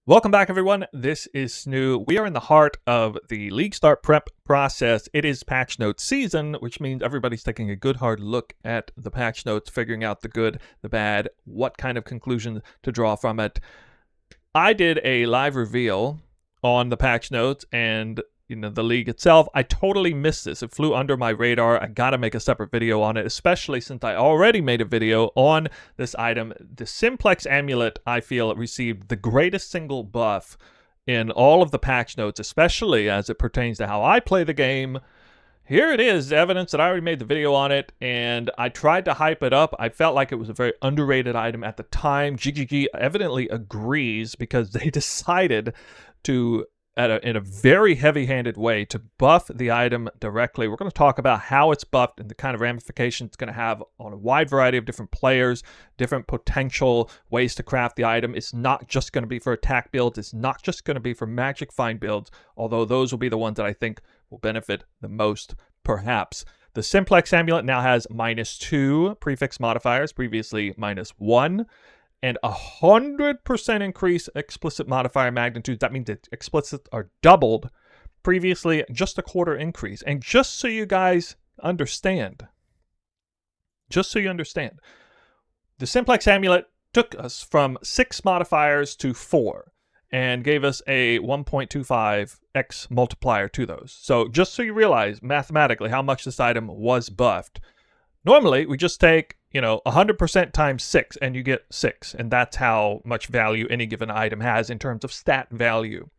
Welcome back, everyone. This is Snoo. We are in the heart of the league start prep process. It is patch note season, which means everybody's taking a good hard look at the patch notes, figuring out the good, the bad, what kind of conclusion to draw from it. I did a live reveal on the patch notes and the league itself. I totally missed this. It flew under my radar. I gotta make a separate video on it, especially since I already made a video on this item. The Simplex Amulet, I feel, received the greatest single buff in all of the patch notes, especially as it pertains to how I play the game. Here it is, evidence that I already made the video on it, and I tried to hype it up. I felt like it was a very underrated item at the time. GGG evidently agrees because they decided to in a very heavy-handed way to buff the item directly. We're going to talk about how it's buffed and the kind of ramifications it's going to have on a wide variety of different players, different potential ways to craft the item. It's not just going to be for attack builds. It's not just going to be for Magic Find builds, although those will be the ones that I think will benefit the most, perhaps. The Simplex Amulet now has -2 prefix modifiers, previously -1. And 100% increase explicit modifier magnitudes. That means that explicits are doubled. Previously, just a quarter increase. And just so you guys understand, the Simplex Amulet took us from 6 modifiers to 4 and gave us a 1.25x multiplier to those. So just so you realize mathematically how much this item was buffed, normally we just take 100% times 6, and you get 6. And that's how much value any given item has in terms of stat value.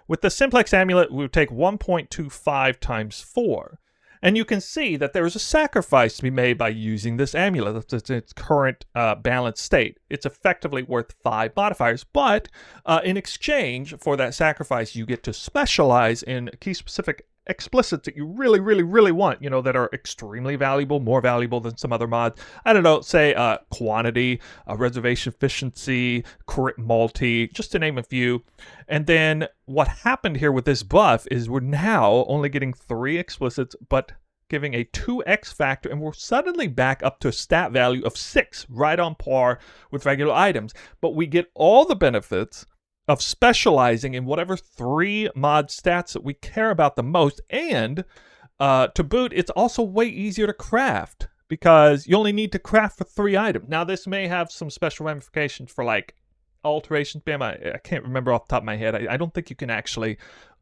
With the Simplex Amulet, we would take 1.25 times 4. And you can see that there is a sacrifice to be made by using this amulet. That's its current balanced state. It's effectively worth 5 modifiers. But in exchange for that sacrifice, you get to specialize in key-specific explicits that you really, really, really want, that are extremely valuable, more valuable than some other mods. I don't know, say quantity, reservation efficiency, crit multi, just to name a few. And then what happened here with this buff is we're now only getting 3 explicits, but giving a 2x factor, and we're suddenly back up to a stat value of 6, right on par with regular items. But we get all the benefits of specializing in whatever 3 mod stats that we care about the most. And to boot, it's also way easier to craft because you only need to craft for 3 items. Now, this may have some special ramifications for like alteration spam. I can't remember off the top of my head. I don't think you can actually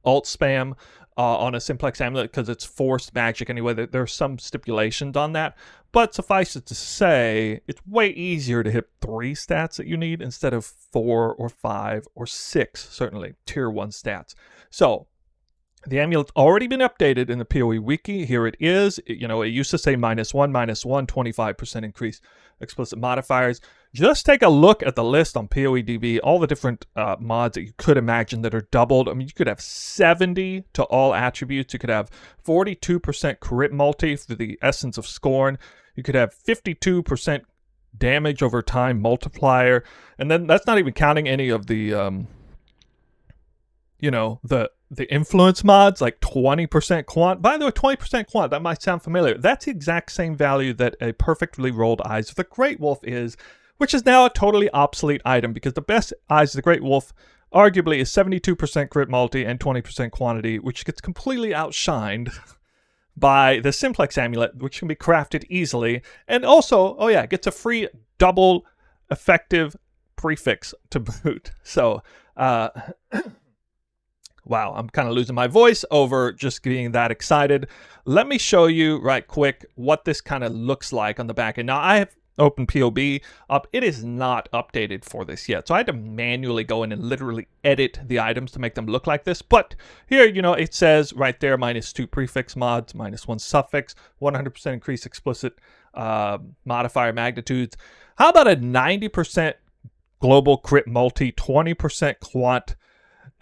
alt spam on a Simplex Amulet because it's forced magic anyway. There are some stipulations on that. But suffice it to say, it's way easier to hit 3 stats that you need instead of 4 or 5 or 6, certainly, tier 1 stats. So, the amulet's already been updated in the PoE wiki. Here it is. It used to say -1, 25% increase explicit modifiers. Just take a look at the list on PoEDB, all the different mods that you could imagine that are doubled. I mean, you could have 70 to all attributes. You could have 42% crit multi through the Essence of Scorn. You could have 52% damage over time multiplier. And then that's not even counting any of the, the influence mods, like 20% quant. By the way, 20% quant, that might sound familiar. That's the exact same value that a perfectly rolled Eyes of the Great Wolf is, which is now a totally obsolete item because the best Eyes of the Great Wolf arguably is 72% crit multi and 20% quantity, which gets completely outshined by the Simplex Amulet, which can be crafted easily. And also, gets a free double effective prefix to boot. So, wow, I'm kind of losing my voice over just being that excited. Let me show you right quick what this kind of looks like on the back end. Now, I have opened POB up. It is not updated for this yet. So I had to manually go in and literally edit the items to make them look like this. But here, it says right there, -2 prefix mods, -1 suffix, 100% increase explicit modifier magnitudes. How about a 90% global crit multi, 20% quant,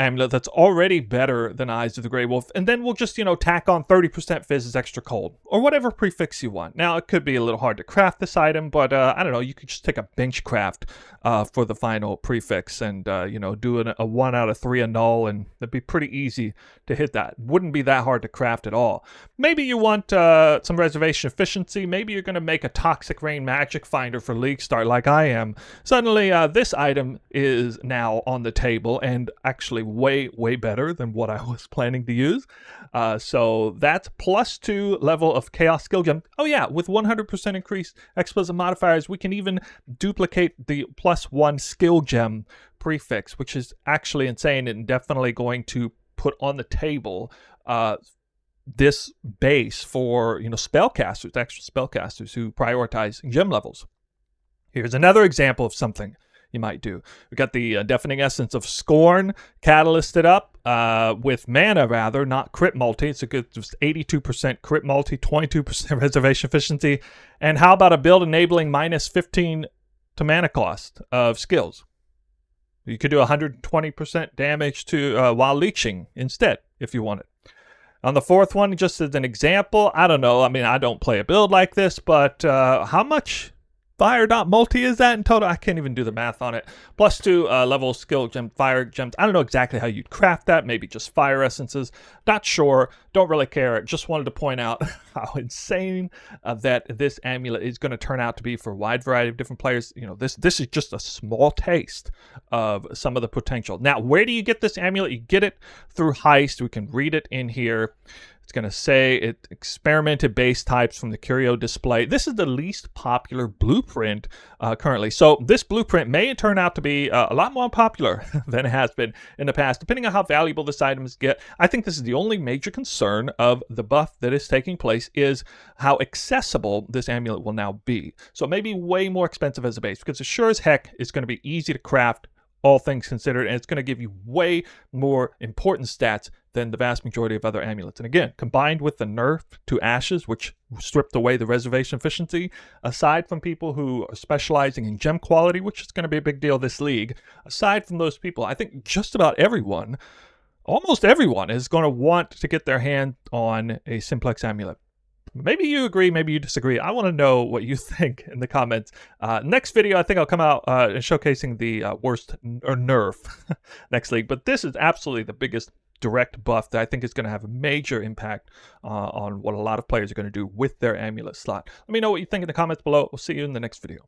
amulet that's already better than Eyes of the Grey Wolf, and then we'll just, tack on 30% Fizz as extra cold, or whatever prefix you want. Now, it could be a little hard to craft this item, but I don't know, you could just take a bench craft for the final prefix and, do a 1 out of 3 annul, and it'd be pretty easy to hit that. Wouldn't be that hard to craft at all. Maybe you want some reservation efficiency. Maybe you're going to make a Toxic Rain Magic Finder for League Start like I am. Suddenly, this item is now on the table, and actually way better than what I was planning to use. So that's +2 level of Chaos Skill Gem. Oh yeah, with 100% increased explicit modifiers, we can even duplicate the +1 Skill Gem prefix, which is actually insane and definitely going to put on the table this base for spellcasters, actual spellcasters who prioritize gem levels. Here's another example of something you might do. We got the Deafening Essence of Scorn catalysted up with mana, rather, not crit multi. It's a good just 82% crit multi, 22% reservation efficiency. And how about a build enabling -15 to mana cost of skills? You could do 120% damage to while leeching instead if you want it. On the fourth one, just as an example, I don't know. I mean, I don't play a build like this, but how much fire dot multi is that in total? I can't even do the math on it. +2 level skill gem, fire gems. I don't know exactly how you'd craft that. Maybe just fire essences. Not sure. Don't really care. Just wanted to point out how insane that this amulet is going to turn out to be for a wide variety of different players. This is just a small taste of some of the potential. Now, where do you get this amulet? You get it through Heist. We can read it in here. It's going to say it experimented base types from the curio display. This is the least popular blueprint currently. So this blueprint may turn out to be a lot more popular than it has been in the past, depending on how valuable this items get. I think this is the only major concern of the buff that is taking place is how accessible this amulet will now be. So it may be way more expensive as a base, because it sure as heck is going to be easy to craft, all things considered, and it's going to give you way more important stats than the vast majority of other amulets. And again, combined with the nerf to Ashes, which stripped away the reservation efficiency, aside from people who are specializing in gem quality, which is going to be a big deal this league, aside from those people, I think just about everyone, almost everyone, is going to want to get their hand on a Simplex Amulet. Maybe you agree, maybe you disagree. I want to know what you think in the comments. Next video, I think I'll come out showcasing the worst nerf next league. But this is absolutely the biggest direct buff that I think is going to have a major impact on what a lot of players are going to do with their amulet slot. Let me know what you think in the comments below. We'll see you in the next video.